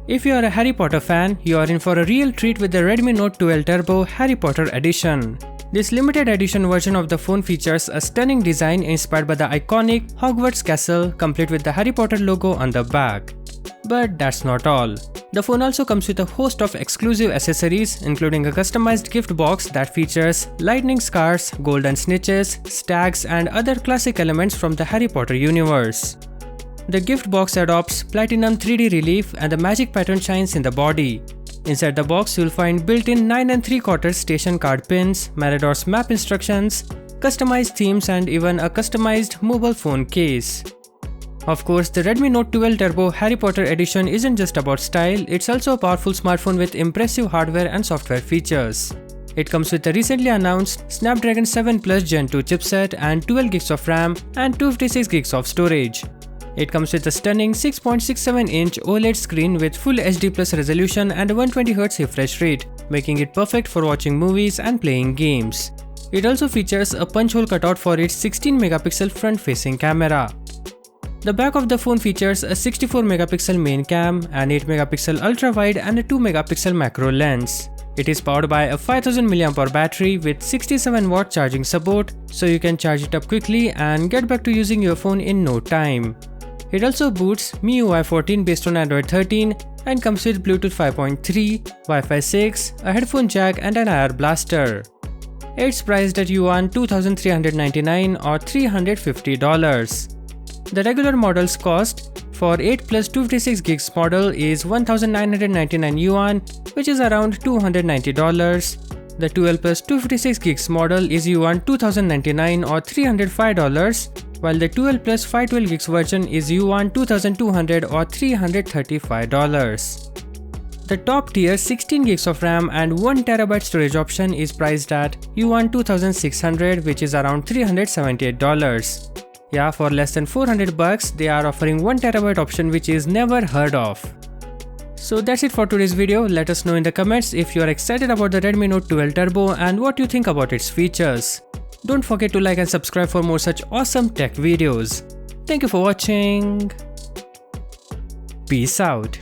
If you are a Harry Potter fan, you are in for a real treat with the Redmi Note 12 Turbo Harry Potter Edition. This limited edition version of the phone features a stunning design inspired by the iconic Hogwarts castle, complete with the Harry Potter logo on the back. But that's not all. The phone also comes with a host of exclusive accessories, including a customized gift box that features lightning scars, golden snitches, stags, and other classic elements from the Harry Potter universe. The gift box adopts platinum 3D relief and the magic pattern shines in the body. Inside the box, you'll find built-in 9 3/4 station card pins, Marauder's map instructions, customized themes, and even a customized mobile phone case. Of course, the Redmi Note 12 Turbo Harry Potter Edition isn't just about style, it's also a powerful smartphone with impressive hardware and software features. It comes with the recently announced Snapdragon 7 Plus Gen 2 chipset and 12GB of RAM and 256GB of storage. It comes with a stunning 6.67-inch Oled screen with full HD Plus resolution and a 120Hz refresh rate, making it perfect for watching movies and playing games. It also features a punch hole cutout for its 16-megapixel front-facing camera. The back of the phone features a 64-megapixel main cam, an 8-megapixel ultra-wide and a 2-megapixel macro lens. It is powered by a 5000 mAh battery with 67W charging support, so you can charge it up quickly and get back to using your phone in no time. It also boots MIUI 14 based on Android 13 and comes with Bluetooth 5.3, Wi-Fi 6, a headphone jack and an IR blaster. It's priced at Yuan 2,399 or $350. The regular model's cost for 8 plus 256GB model is 1,999 Yuan, which is around $290. The 12 plus 256GB model is Yuan 2,099 or $305, while the 12 plus 512GB version is Yuan 2,200 or $335. The top tier 16GB of RAM and 1TB storage option is priced at Yuan 2,600, which is around $378. Yeah, for less than $400 they are offering 1TB option, which is never heard of. So that's it for today's video. Let us know in the comments if you are excited about the Redmi Note 12 Turbo and what you think about its features. Don't forget to like and subscribe for more such awesome tech videos. Thank you for watching. Peace out.